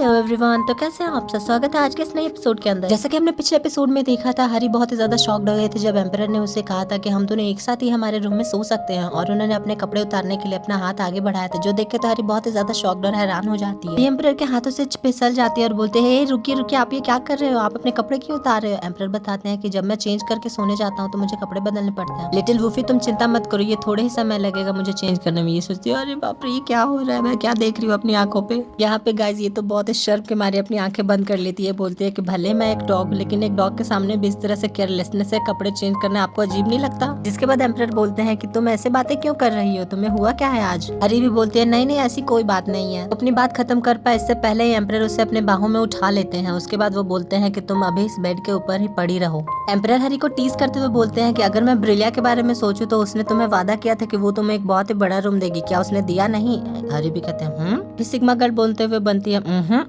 Hello everyone, तो कैसे हैं आप सब। स्वागत है आज के इस नए एपिसोड के अंदर। जैसा कि हमने पिछले एपिसोड में देखा था, हरी बहुत ही ज्यादा शॉक्ड हो गए थे जब एम्परर ने उसे कहा था कि हम दोनों एक साथ ही हमारे रूम में सो सकते हैं, और उन्होंने अपने कपड़े उतारने के लिए अपना हाथ आगे बढ़ाया था, जो देख के तो हरी बहुत ही ज्यादा शॉक्ड और हैरान हो जाती है। एम्परर के हाथों से फिसल जाती है और बोलते हैं, रुकिए रुकिए, आप ये क्या कर रहे हो, आप अपने कपड़े क्यों उतार रहे हो। एम्परर बताते हैं कि जब मैं चेंज करके सोने जाता हूँ तो मुझे कपड़े बदलने पड़ते हैं। लिटिल वूफी, तुम चिंता मत करो, ये थोड़े ही समय लगेगा मुझे चेंज करने में। ये सोचती है, अरे बाप रे, ये क्या हो रहा है, मैं क्या देख रही हूँ अपनी आंखों पे। यहाँ पे गाइस ये तो बहुत ही शर्म के मारे अपनी आंखें बंद कर लेती है। बोलती है कि भले मैं एक डॉग हूँ, लेकिन एक डॉग के सामने भी इस तरह से केयरलेसनेस से कपड़े चेंज करना आपको अजीब नहीं लगता। जिसके बाद एम्परर बोलते हैं कि तुम ऐसे बातें क्यों कर रही हो, तुम्हें हुआ क्या है आज। हरी भी बोलती है, नहीं नहीं, ऐसी कोई बात नहीं है। अपनी बात खत्म कर पाए इससे पहले ही एम्परर उसे अपने बाहों में उठा लेते हैं। उसके बाद वो बोलते हैं कि तुम अभी इस बेड के ऊपर ही पड़ी रहो। एम्परर हरी को टीज करते हुए बोलते हैं कि अगर मैं ब्रिलिया के बारे में सोचूं तो उसने तुम्हें वादा किया था कि वो तुम्हें एक बहुत ही बड़ा रूम देगी, क्या उसने दिया नहीं। हरी भी कहते हैं सिग्मा गर्ल बोलते हुए बनती है,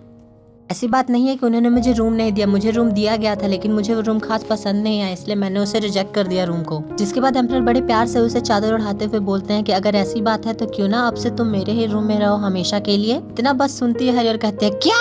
ऐसी बात नहीं है कि उन्होंने मुझे रूम नहीं दिया, मुझे रूम दिया गया था, लेकिन मुझे वो रूम खास पसंद नहीं आया, इसलिए मैंने उसे रिजेक्ट कर दिया रूम को। जिसके बाद एम्परर बड़े प्यार से उसे चादर उड़ाते हुए बोलते हैं कि अगर ऐसी बात है तो क्यों ना अब से तुम मेरे ही रूम में रहो हमेशा के लिए। इतना बस सुनती है हरी और कहते हैं, क्या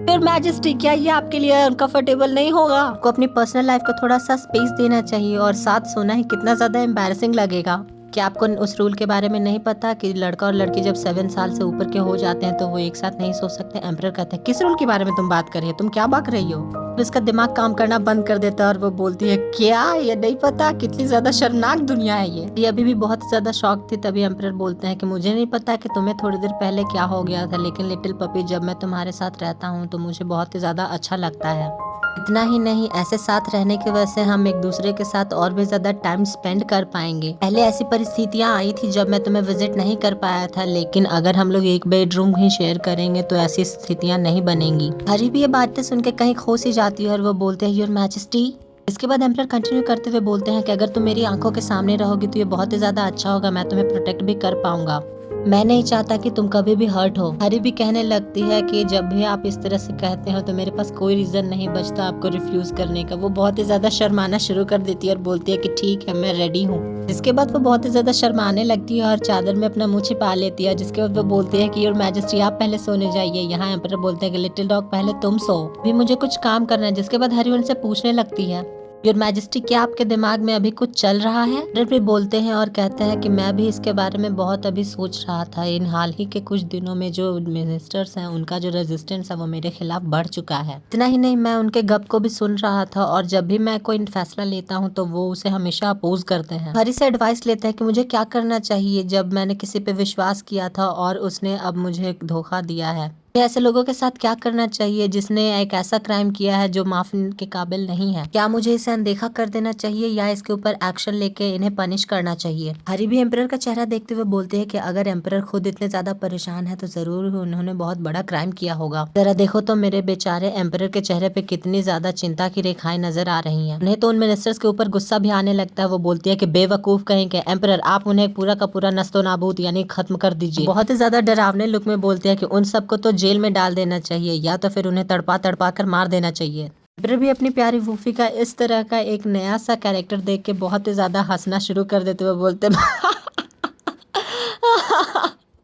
योर मैजेस्टी, क्या ये आपके लिए अनकंफर्टेबल नहीं होगा। आपको अपनी पर्सनल लाइफ को थोड़ा सा स्पेस देना चाहिए, और साथ सोना ही कितना ज्यादा एम्बैरेसिंग लगेगा। क्या आपको उस रूल के बारे में नहीं पता कि लड़का और लड़की जब 7 साल से ऊपर के हो जाते हैं तो वो एक साथ नहीं सो सकते। एम्परर कहते हैं, किस रूल के बारे में तुम बात कर रही हो, तुम क्या बक रही हो। इसका दिमाग काम करना बंद कर देता है और वो बोलती है, क्या ये नहीं पता, कितनी ज्यादा शर्मनाक दुनिया है ये अभी भी बहुत ज्यादा शॉक थी। तभी एम्परर बोलते हैं कि मुझे नहीं पता कि तुम्हें थोड़ी देर पहले क्या हो गया था, लेकिन लिटिल पपी, जब मैं तुम्हारे साथ रहता हूँ तो मुझे बहुत ही ज्यादा अच्छा लगता है। इतना ही नहीं, ऐसे साथ रहने की वजह से हम एक दूसरे के साथ और भी ज्यादा टाइम स्पेंड कर पाएंगे। पहले ऐसी परिस्थितियां आई थी जब मैं तुम्हें विजिट नहीं कर पाया था, लेकिन अगर हम लोग एक बेडरूम ही शेयर करेंगे तो ऐसी स्थितियां नहीं बनेंगी। हरी भी ये बातें सुन के कहीं खो सी जाती है और वो बोलते हैं, योर मैजेस्टी। इसके बाद एम्परर कंटिन्यू करते हुए बोलते हैं कि अगर तुम मेरी आंखों के सामने रहोगी तो ये बहुत ही ज्यादा अच्छा होगा, मैं तुम्हें प्रोटेक्ट भी कर पाऊंगा। मैं नहीं चाहता कि तुम कभी भी हर्ट हो। हरी भी कहने लगती है कि जब भी आप इस तरह से कहते हो तो मेरे पास कोई रीजन नहीं बचता आपको रिफ्यूज करने का। वो बहुत ही ज्यादा शर्माना शुरू कर देती है और बोलती है कि ठीक है, मैं रेडी हूँ। जिसके बाद वो बहुत ही ज्यादा शर्माने लगती है और चादर में अपना मुंह छिपा लेती है। जिसके बाद वो बोलती है कि योर मैजेस्टी, आप पहले सोने जाइए। यहाँ एम्परर बोलते हैं कि लिटिल डॉग, पहले तुम सो, भी मुझे कुछ काम करना है। जिसके बाद हरी उनसे पूछने लगती है, योर मैजेस्टी, क्या आपके दिमाग में अभी कुछ चल रहा है। एम्परर भी बोलते हैं और कहते हैं कि मैं भी इसके बारे में बहुत अभी सोच रहा था। इन हाल ही के कुछ दिनों में जो मिनिस्टर्स हैं उनका जो रेजिस्टेंस है वो मेरे खिलाफ बढ़ चुका है। इतना ही नहीं, मैं उनके गप को भी सुन रहा था, और जब भी मैं कोई फैसला लेता हूँ तो वो उसे हमेशा अपोज करते हैं। हरी से एडवाइस लेते हैं कि मुझे क्या करना चाहिए जब मैंने किसी पे विश्वास किया था और उसने अब मुझे धोखा दिया है। ऐसे लोगों के साथ क्या करना चाहिए जिसने एक ऐसा क्राइम किया है जो माफी के काबिल नहीं है। क्या मुझे इसे अनदेखा कर देना चाहिए या इसके ऊपर एक्शन लेके इन्हें पनिश करना चाहिए। हरी भी एम्परर का चेहरा देखते हुए बोलते हैं कि अगर एम्परर खुद इतने ज्यादा परेशान है तो जरूर उन्होंने बहुत बड़ा क्राइम किया होगा। जरा देखो तो मेरे बेचारे एम्परर के चेहरे पे कितनी ज्यादा चिंता की रेखाएं नजर आ रही है। उन्हें तो उन मिनिस्टर्स के ऊपर गुस्सा भी आने लगता है। वो बोलती है कि बेवकूफ कहीं के एम्परर, आप उन्हें पूरा का पूरा नस्तो नाबूद यानी खत्म कर दीजिए। बहुत ही ज्यादा डरावने लुक में बोलते हैं कि उन सबको तो जेल में डाल देना चाहिए या तो फिर उन्हें तड़पा तड़पा कर मार देना चाहिए। एम्परर भी अपनी प्यारी वूफी का इस तरह का एक नया सा कैरेक्टर देख के बहुत ही ज्यादा हंसना शुरू कर देते हुए बोलते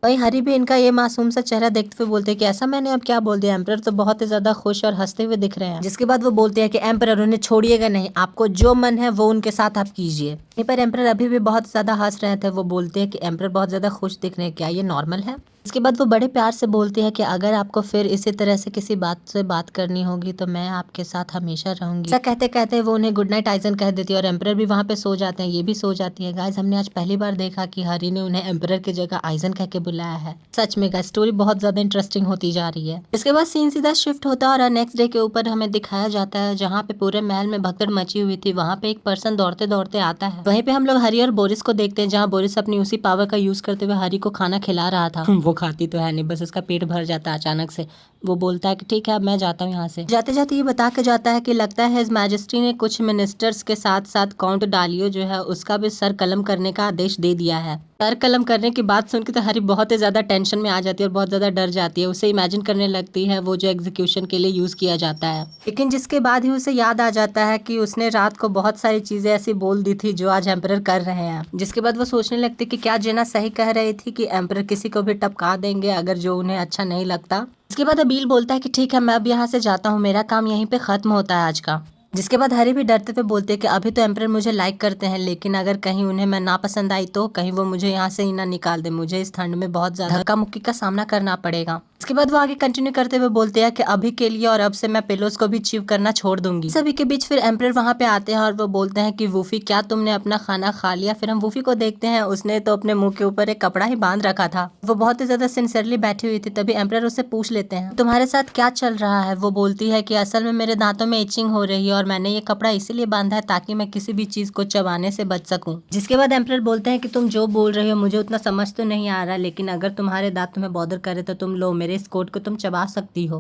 वहीं हरी भी इनका ये मासूम सा चेहरा देखते हुए बोलते हैं कि ऐसा मैंने अब क्या बोल दिया। एम्परर तो बहुत ही ज्यादा खुश और हंसते हुए दिख रहे हैं। जिसके बाद वो बोलते हैं कि एम्परर, उन्हें छोड़िएगा नहीं, आपको जो मन है वो उनके साथ आप कीजिए। यहीं पर एम्परर अभी भी बहुत ज्यादा हंस रहे थे। वो बोलते हैं कि एम्परर बहुत ज्यादा खुश दिख रहे हैं, क्या ये नॉर्मल है। इसके बाद वो बड़े प्यार से बोलती है कि अगर आपको फिर इसी तरह से किसी बात से बात करनी होगी तो मैं आपके साथ हमेशा रहूंगी। ऐसा कहते कहते वो उन्हें गुड नाइट आइजन कह देती है और एम्परर भी वहाँ पे सो जाते हैं। ये भी सो जाती है। गाइस, हमने आज पहली बार देखा कि हरी ने उन्हें एम्परर की जगह आइजन कह के बुलाया है। सच में गाइस, स्टोरी बहुत ज्यादा इंटरेस्टिंग होती जा रही है। इसके बाद सीन सीधा शिफ्ट होता है और नेक्स्ट डे के ऊपर हमें दिखाया जाता है जहाँ पे पूरे महल में भगदड़ मची हुई थी। वहाँ पे एक पर्सन दौड़ते दौड़ते आता है। वहीं पे हम लोग हरी और बोरिस को देखते हैं, जहाँ बोरिस अपनी उसी पावर का यूज करते हुए हरी को खाना खिला रहा था। वो खाती तो है नहीं, बस उसका पेट भर जाता है अचानक से। वो बोलता है कि ठीक है, अब मैं जाता हूँ यहाँ से। जाते जाते ये बता के जाता है कि लगता है हिज मैजेस्टी ने कुछ मिनिस्टर्स के साथ साथ काउंट डालियो जो है उसका भी सर कलम करने का आदेश दे दिया है। सर कलम करने की बात सुन के तो हरी बहुत ही ज्यादा टेंशन में आ जाती है और बहुत ज्यादा डर जाती है। उसे इमेजिन करने लगती है वो जो एग्जीक्यूशन के लिए यूज किया जाता है। लेकिन जिसके बाद ही उसे याद आ जाता है कि उसने रात को बहुत सारी चीजें ऐसी बोल दी थी जो आज एम्परर कर रहे हैं। जिसके बाद वो सोचने लगती कि क्या जेना सही कह रही थी कि एम्परर किसी को भी टपका देंगे अगर जो उन्हें अच्छा नहीं लगता। इसके बाद अबील बोलता है कि ठीक है, मैं अब यहाँ से जाता हूँ, मेरा काम यहीं पे खत्म होता है आज का। जिसके बाद हैरी भी डरते हुए बोलते हैं कि अभी तो एम्परर मुझे लाइक करते हैं, लेकिन अगर कहीं उन्हें मैं ना पसंद आई तो कहीं वो मुझे यहाँ से ही ना निकाल दे, मुझे इस ठंड में बहुत ज्यादा धक्का मुक्की का सामना करना पड़ेगा। इसके बाद वो आगे कंटिन्यू करते हुए बोलते हैं कि अभी के लिए और अब से मैं पिलोस को भी चीव करना छोड़ दूंगी। सभी के बीच फिर एम्परर वहाँ पे आते हैं और वो बोलते हैं कि वूफी, क्या तुमने अपना खाना खा लिया? फिर हम वूफी को देखते हैं, उसने तो अपने मुंह के ऊपर एक कपड़ा ही बांध रखा था। वो बहुत ही ज्यादा सिंसियरली बैठी हुई थी। तभी एम्परर उससे पूछ लेते हैं, तुम्हारे साथ क्या चल रहा है? वो बोलती है कि असल में मेरे दांतों में इचिंग हो रही है और मैंने ये कपड़ा इसीलिए बांधा है ताकि मैं किसी भी चीज को चबाने से बच सकूं। जिसके बाद एम्परर बोलते हैं कि तुम जो बोल रही हो मुझे उतना समझ तो नहीं आ रहा, लेकिन अगर तुम्हारे दांत तुम्हें बॉदर करे तो तुम लो, मेरे इस कोट को तुम चबा सकती हो,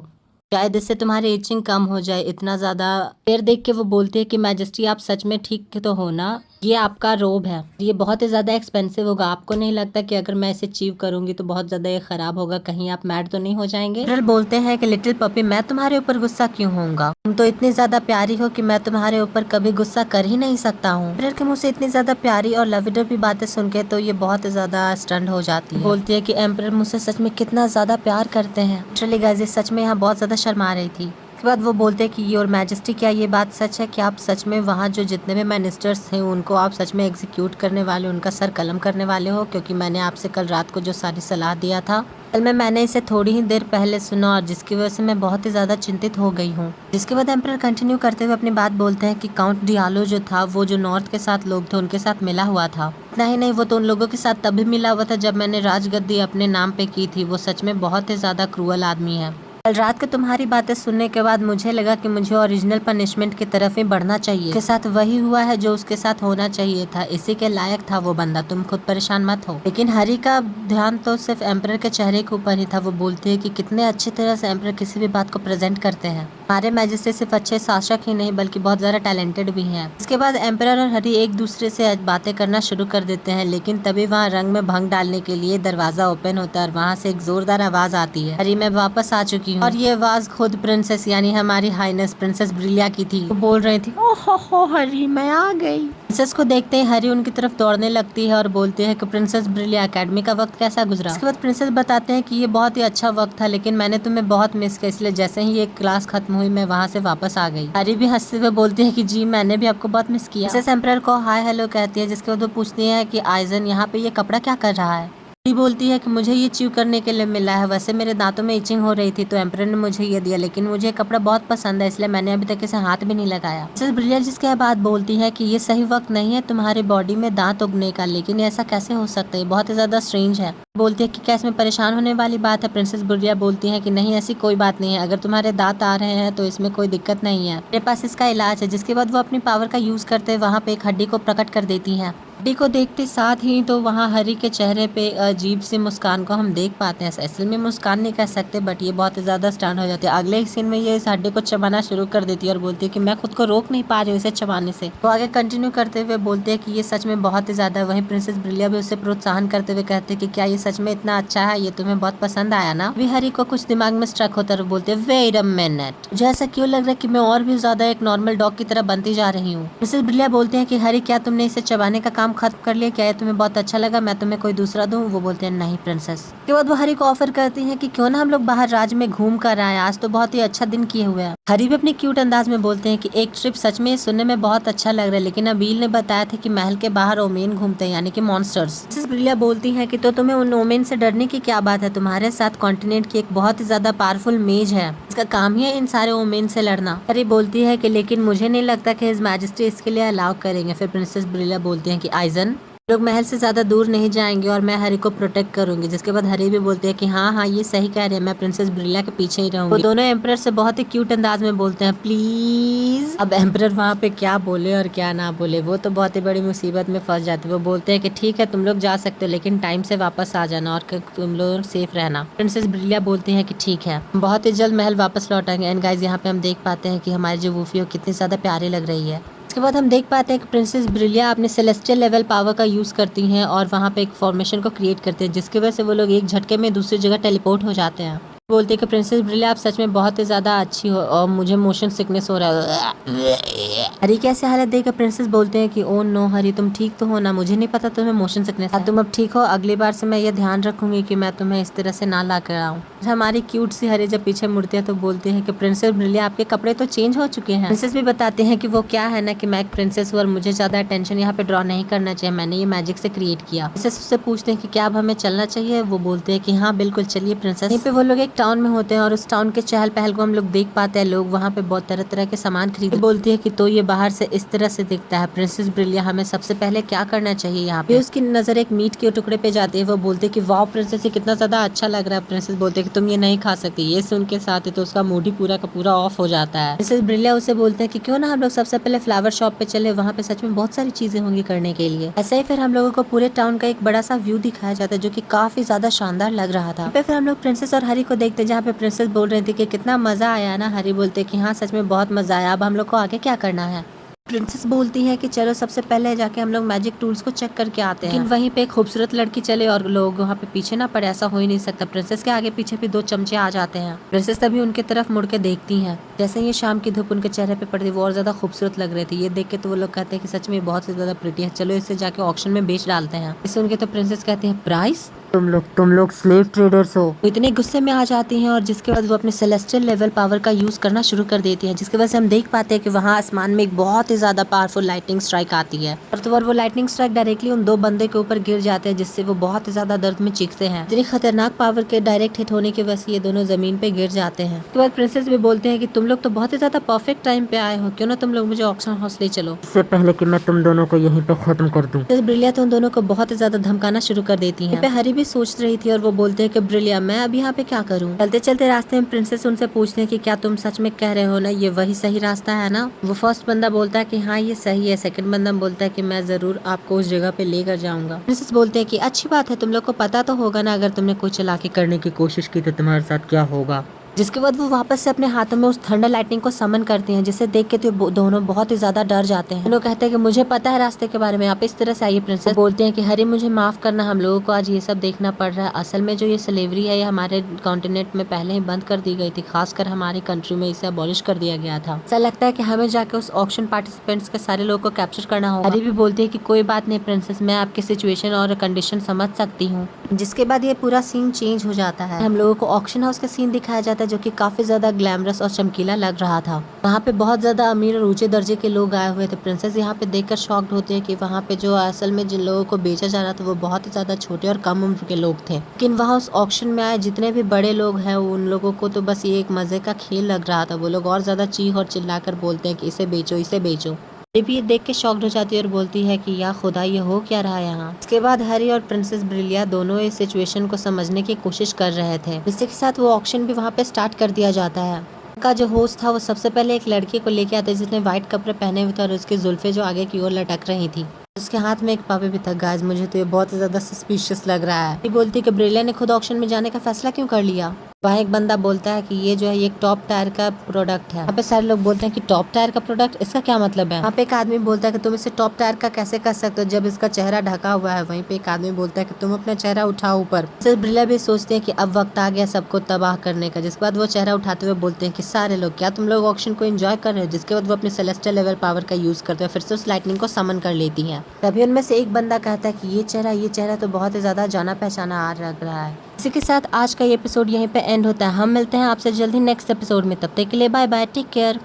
शायद इससे तुम्हारी इचिंग कम हो जाए इतना ज्यादा। फिर देख के वो बोलती है कि मैजेस्टी, आप सच में ठीक तो हो ना? ये आपका रोब है, ये बहुत ही ज्यादा एक्सपेंसिव होगा, आपको नहीं लगता कि अगर मैं इसे चीव करूंगी तो बहुत ज्यादा ये खराब होगा, कहीं आप मैड तो नहीं हो जाएंगे? एम्परर बोलते हैं कि लिटिल पपी, मैं तुम्हारे ऊपर गुस्सा क्यों होऊंगा? तुम तो इतनी ज्यादा प्यारी हो कि मैं तुम्हारे ऊपर कभी गुस्सा कर ही नहीं सकता हूँ। एम्परर के मुंह से इतनी ज्यादा प्यारी और लविडर भी बातें सुन के तो ये बहुत ही ज्यादा स्टंड हो जाती है। बोलती है कि एम्परर मुझसे सच में कितना ज्यादा प्यार करते हैं। लिटरली गाइस, ये सच में यहाँ बहुत ज्यादा शर्मा रही थी। उसके बाद वो बोलते हैं कि योर मैजेस्टी, क्या ये बात सच है कि आप सच में वहाँ जो जितने भी मिनिस्टर्स थे उनको आप सच में एग्जीक्यूट करने वाले, उनका सर कलम करने वाले हो? क्योंकि मैंने आपसे कल रात को जो सारी सलाह दिया था, कल में मैंने इसे थोड़ी ही देर पहले सुना और जिसकी वजह से मैं बहुत ही ज्यादा चिंतित हो गई हूँ। जिसके बाद एम्परर कंटिन्यू करते हुए अपनी बात बोलते हैं कि काउंट डियालो जो था, वो जो नॉर्थ के साथ लोग थे उनके साथ मिला हुआ था। इतना ही नहीं, वो तो उन लोगों के साथ तभी मिला हुआ था जब मैंने राजगद्दी अपने नाम पे की थी। वो सच में बहुत ही ज्यादा क्रूअल आदमी है। कल रात को तुम्हारी बातें सुनने के बाद मुझे लगा कि मुझे ओरिजिनल पनिशमेंट की तरफ ही बढ़ना चाहिए। उसके साथ वही हुआ है जो उसके साथ होना चाहिए था, इसी के लायक था वो बंदा, तुम खुद परेशान मत हो। लेकिन हरी का ध्यान तो सिर्फ एम्परर के चेहरे के ऊपर ही था। वो बोलती है कि कितने अच्छी तरह से एम्परर किसी भी बात को प्रेजेंट करते हैं। हमारे मैजिस्ट्रेट सिर्फ अच्छे शासक ही नहीं बल्कि बहुत ज्यादा टैलेंटेड भी हैं। इसके बाद एम्परर और हरी एक दूसरे से बातें करना शुरू कर देते हैं, लेकिन तभी वहाँ रंग में भंग डालने के लिए दरवाजा ओपन होता है और वहाँ से एक जोरदार आवाज आती है, हरी मैं वापस आ चुकी हूँ। और ये आवाज खुद प्रिंसेस यानी हमारी हाइनेस प्रिंसेस ब्रिलिया की थी। वो बोल रही थी, ओह हो हरी, मैं आ गई। प्रिंसेस को देखते ही हरी उनकी तरफ दौड़ने लगती है और बोलती है कि प्रिंसेस ब्रिलिया, एकेडमी का वक्त कैसा गुजरा? इसके बाद प्रिंसेस बताते हैं कि ये बहुत ही अच्छा वक्त था, लेकिन मैंने तुम्हें बहुत मिस किया, इसलिए जैसे ही ये क्लास खत्म हुई मैं वहाँ से वापस आ गई। हरी भी हंसते हुए बोलती है कि जी मैंने भी आपको बहुत मिस किया। प्रिंसेस एम्परर को हाय हेलो कहती है, जिसके बाद वो पूछती है कि आइजन यहाँ पे ये कपड़ा क्या कर रहा है? बोलती है कि मुझे ये च्यू करने के लिए मिला है, वैसे मेरे दांतों में इचिंग हो रही थी तो एम्परर ने मुझे ये दिया, लेकिन मुझे कपड़ा बहुत पसंद है इसलिए मैंने अभी तक इसे हाथ भी नहीं लगाया। मिसेस ब्रिलिया जिसके बाद बोलती है कि ये सही वक्त नहीं है तुम्हारी बॉडी में दांत उगने का, लेकिन ऐसा कैसे हो सकता है, बहुत ही ज्यादा स्ट्रेंज है। बोलती है कि क्या इसमें परेशान होने वाली बात है? प्रिंसेस ब्रिलिया बोलती है कि नहीं, ऐसी कोई बात नहीं है, अगर तुम्हारे दांत आ रहे हैं तो इसमें कोई दिक्कत नहीं है, मेरे पास इसका इलाज है। जिसके बाद वो अपनी पावर का यूज करते हुए वहाँ पे एक हड्डी को प्रकट कर देती है। हड्डी को देखते साथ ही तो वहाँ हरी के चेहरे पे अजीब सी मुस्कान को हम देख पाते हैं। असल में मुस्कान नहीं कह सकते बट ये बहुत ही ज्यादा स्टन हो जाती है। अगले सीन में ये इस हड्डी को चबाना शुरू कर देती है और बोलती है कि मैं खुद को रोक नहीं पा रही हूँ इसे चबाने से। वो आगे कंटिन्यू करते हुए बोलते हैं कि ये सच में बहुत ही ज्यादा। वहीं प्रिंसेस ब्रिलिया भी उसे प्रोत्साहन करते हुए कहते हैं कि क्या ये सच में इतना अच्छा है, ये तुम्हें बहुत पसंद आया ना? भी हरी को कुछ दिमाग में स्ट्रक होता है, बोलते हैं वेट अ मिनट, मुझे ऐसा क्यों लग रहा है कि मैं और भी ज्यादा एक नॉर्मल डॉग की तरह बनती जा रही हूँ। प्रिंसेस ब्रिलिया बोलते हैं कि हरी क्या तुमने इसे चबाने का काम खत्म कर लिया? क्या ये तुम्हें बहुत अच्छा लगा? मैं तुम्हें कोई दूसरा दूं? वो बोलते हैं नहीं प्रिंसेस। के बाद वो हरी को ऑफर करती हैं कि क्यों ना हम लोग बाहर राज्य में घूम कर आए, आज तो बहुत ही अच्छा दिन किए हुए हैं। हरी भी अपने क्यूट अंदाज में बोलते हैं कि एक ट्रिप सच में सुनने में बहुत अच्छा लग रहा है, लेकिन अबील ने बताया था कि महल के बाहर ओमेन घूमते हैं यानी कि मॉन्स्टर्स। मिसेस ब्रिलिया बोलती है कि तो तुम्हें उन ओमेन से डरने की क्या बात है, तुम्हारे साथ कॉन्टिनेंट की एक बहुत ही ज्यादा पावरफुल मेज है, इसका काम ही है इन सारे ओमेन से लड़ना। हरी बोलती है कि लेकिन मुझे नहीं लगता कि हिज मैजेस्टी इसके लिए अलाउ करेंगे। फिर प्रिंसेस ब्रिलिया बोलती है कि आइजन लोग महल से ज्यादा दूर नहीं जाएंगे और मैं हरी को प्रोटेक्ट करूंगी। जिसके बाद हरी भी बोलते हैं कि हाँ हाँ ये सही कह रहे हैं, मैं प्रिंसेस ब्रिलिया के पीछे ही रहूंगी। वो दोनों एम्परर से बहुत ही क्यूट अंदाज में बोलते हैं प्लीज। अब एम्परर वहाँ पे क्या बोले और क्या ना बोले, वो तो बहुत ही बड़ी मुसीबत में फंस जाती है। वो बोलते हैं कि ठीक है तुम लोग जा सकते हो, लेकिन टाइम से वापस आ जाना और तुम लोग सेफ रहना। प्रिंसेस ब्रिलिया बोलती है कि ठीक है, बहुत ही जल्द महल वापस लौटाएंगे। एंड गाइस यहाँ पे हम देख पाते हैं कि हमारी जो वूफी कितनी ज्यादा प्यारी लग रही है। उसके बाद हम देख पाते हैं कि प्रिंसेस ब्रिलिया अपने सेलेस्टियल लेवल पावर का यूज करती हैं और वहाँ पे एक फॉर्मेशन को क्रिएट करते हैं, जिसकी वजह से वो लोग एक झटके में दूसरी जगह टेलीपोर्ट हो जाते हैं। बोलती है कि प्रिंसेस ब्रिलिया आप सच में बहुत ही ज्यादा अच्छी हो और मुझे मोशन सिकनेस हो रहा है। हरी कैसे हालत देखकर प्रिंसेस बोलते हैं कि ओ नो हरी तुम ठीक तो हो ना, मुझे नहीं पता तुम्हें मोशन सिकनेस है। तुम अब ठीक हो, अगली बार से मैं ये ध्यान रखूंगी कि मैं तुम्हें इस तरह से ना ला कर आऊँ। हमारी क्यूट सी हरी जब पीछे मुड़ती है तो बोलते हैं कि प्रिंसेस ब्रिलिया आपके कपड़े तो चेंज हो चुके हैं। प्रिंसेस भी बताते हैं कि वो क्या है ना कि मैं एक प्रिंसेस हूँ और मुझे ज्यादा अटेंशन यहाँ पे ड्रॉ नहीं करना चाहिए, मैंने ये मैजिक से क्रिएट किया। प्रिंसेस उससे पूछते हैं कि क्या अब हमें चलना चाहिए, वो बोलते हैं कि हाँ बिल्कुल चलिए प्रिंसेस। यहीं पे वो लोग एक टाउन में होते हैं और उस टाउन के चहल पहल को हम लोग देख पाते हैं, लोग वहाँ पे बहुत तरह तरह के सामान खरीदते। बोलती है कि तो ये बाहर से इस तरह से दिखता है, प्रिंसेस ब्रिलिया हमें सबसे पहले क्या करना चाहिए यहाँ पे। उसकी नजर एक मीट के टुकड़े पे जाती है, वो बोलते कि वाह प्रिंसेस ये कितना ज्यादा अच्छा लग रहा है। प्रिंसेस बोलते कि तुम ये नहीं खा सकती। ये सुन के साथ ही तो उसका मूड ही पूरा का पूरा ऑफ हो जाता है। प्रिंसेस ब्रिलिया उसे बोलते हैं कि क्यों ना हम लोग सबसे पहले फ्लावर शॉप पे चले, वहाँ पे सच में बहुत सारी चीजें होंगी करने के लिए। ऐसे ही फिर हम लोगों को पूरे टाउन का एक बड़ा सा व्यू दिखाया जाता है जो की काफी ज्यादा शानदार लग रहा था। फिर हम लोग प्रिंसेस और हरी को देखते हैं, जहाँ पे प्रिंसेस बोल रही थी कि कितना मजा आया ना। हरी बोलते कि हाँ सच में बहुत मजा आया, अब हम लोग को आगे क्या करना है। प्रिंसेस बोलती है कि चलो सबसे पहले जाके हम लोग मैजिक टूल्स को चेक करके आते हैं। लेकिन वहीं पे एक खूबसूरत लड़की चले और लोग वहाँ पे पीछे ना पड़े, ऐसा हो ही नहीं सकता। प्रिंसेस के आगे पीछे भी दो चमचे आ जाते हैं। प्रिंसेस तभी उनके तरफ मुड़ के देखती हैं, जैसे ये शाम की धूप उनके चेहरे पे पड़ती वो और ज्यादा खूबसूरत लग रही थी। ये देख के तो वो लोग कहते हैं कि सच में बहुत ही ज्यादा प्रिटी है, चलो इसे जाके ऑक्शन में बेच डालते हैं। इसे उनके तो प्रिंसेस कहती है प्राइस, तुम लोग स्लेव ट्रेडर्स हो। वो इतने गुस्से में आ जाती हैं और जिसके बाद वो अपने सेलेस्टियल लेवल पावर का यूज करना शुरू कर देती है, जिसकी वजह से हम देख पाते हैं कि वहाँ आसमान में एक बहुत ही ज्यादा पावरफुल लाइटनिंग स्ट्राइक आती है और तो वो लाइटनिंग स्ट्राइक डायरेक्टली उन दो बंदे के ऊपर गिर जाते हैं, जिससे वो बहुत ही ज्यादा दर्द में चीखते हैं। इतनी खतरनाक पावर के डायरेक्ट हिट होने की वजह से ये दोनों जमीन पे गिर जाते हैं। उसके बाद प्रिंसेस भी बोलते हैं कि तुम लोग तो बहुत ही ज्यादा परफेक्ट टाइम पे आए हो, क्यों ना तुम लोग मुझे ऑक्शन हाउस ले चलो, इससे पहले कि मैं तुम दोनों को यहीं पे खत्म कर दूं। ब्रिलिया तो उन दोनों को बहुत ही ज्यादा धमकाना शुरू कर देती है। हरी भी सोच रही थी और वो बोलते हैं कि ब्रिलिया मैं अब यहाँ पे क्या करूँ। चलते चलते रास्ते में प्रिंसेस उनसे पूछते हैं कि क्या तुम सच में कह रहे हो ना ये वही सही रास्ता है ना। वो फर्स्ट बंदा बोलता है कि हाँ ये सही है। सेकंड बंदा बोलता है कि मैं जरूर आपको उस जगह पे लेकर जाऊंगा। प्रिंसेस बोलते हैं कि अच्छी बात है, तुम लोग को पता तो होगा ना अगर तुमने कोई चालाकी करने की कोशिश की तो तुम्हारे साथ क्या होगा। जिसके बाद वो वापस से अपने हाथों में उस थंडर लाइटनिंग को समन करते हैं, जिसे देख के तो दोनों बहुत ही ज्यादा डर जाते हैं। दोनों कहते हैं कि मुझे पता है रास्ते के बारे में, आप इस तरह से आइए। प्रिंसेस बोलते हैं कि हरी मुझे माफ करना, हम लोगों को आज ये सब देखना पड़ रहा है। असल में जो ये स्लेवरी है ये हमारे कॉन्टिनेंट में पहले ही बंद कर दी गई थी, खासकर हमारी कंट्री में इसे अबॉलिश कर दिया गया था। ऐसा लगता है कि हमें जाके उस ऑक्शन पार्टिसिपेंट्स के सारे लोगों को कैप्चर करना होगा। हरी भी बोलती है कि कोई बात नहीं प्रिंसेस, मैं आपकी सिचुएशन और कंडीशन समझ सकती हूँ। जिसके बाद ये पूरा सीन चेंज हो जाता है। हम लोगों को ऑक्शन हाउस का सीन दिखाया जाता है जो कि काफी ज्यादा ग्लैमरस और चमकीला लग रहा था। वहाँ पे बहुत ज्यादा अमीर और ऊंचे दर्जे के लोग आए हुए थे। प्रिंसेस यहाँ पे देखकर शॉक्ड होते हैं कि वहाँ पे जो असल में जिन लोगों को बेचा जा रहा था वो बहुत ही ज्यादा छोटे और कम उम्र के लोग थे। लेकिन वहाँ उस ऑक्शन में आए जितने भी बड़े लोग हैं उन लोगों को तो बस ये एक मजे का खेल लग रहा था। वो लोग और ज्यादा चीख और चिल्लाकर बोलते हैं कि इसे बेचो इसे बेचो। भी ये देख के शॉक्ड हो जाती है और बोलती है कि या खुदा ये हो क्या रहा है यहाँ। इसके बाद हैरी और प्रिंसेस ब्रिलिया दोनों इस सिचुएशन को समझने की कोशिश कर रहे थे। इसी के साथ वो ऑक्शन भी वहाँ पे स्टार्ट कर दिया जाता है। का जो होस्ट था वो सबसे पहले एक लड़की को लेके आता है जिसने व्हाइट कपड़े पहने हुए थे और उसकी जुल्फे जो आगे की ओर लटक रही थी। उसके हाथ में एक पापी भी था। गाइस मुझे तो ये बहुत ही ज्यादा सस्पिशियस लग रहा है। ये बोलती है कि ब्रिलिया ने खुद ऑक्शन में जाने का फैसला क्यों कर लिया। वहाँ एक बंदा बोलता है कि ये जो है ये एक टॉप टायर का प्रोडक्ट है। यहाँ पे सारे लोग बोलते हैं कि टॉप टायर का प्रोडक्ट, इसका क्या मतलब है। यहाँ पे एक आदमी बोलता है कि तुम इसे टॉप टायर का कैसे कर सकते हो जब इसका चेहरा ढका हुआ है। वहीं पे एक आदमी बोलता है कि तुम अपना चेहरा उठाओ ऊपर। ब्रिलिया भी सोचते हैं कि अब वक्त आ गया सबको तबाह करने का। जिसके बाद वो चेहरा उठाते हुए बोलते हैं कि सारे लोग क्या तुम लोग ऑक्शन को एंजॉय कर रहे हो। जिसके बाद वो अपने सेलेस्टियल लेवल पावर का यूज करते हुए फिर से उस लाइटनिंग को समन कर लेती है। तभी उनमें से एक बंदा कहता है कि ये चेहरा तो बहुत ही ज्यादा जाना पहचाना आ लग रहा है। इसी के साथ आज का ये एपिसोड यहीं पे एंड होता है। हम मिलते हैं आपसे जल्दी नेक्स्ट एपिसोड में, तब तक के लिए बाय बाय, टेक केयर।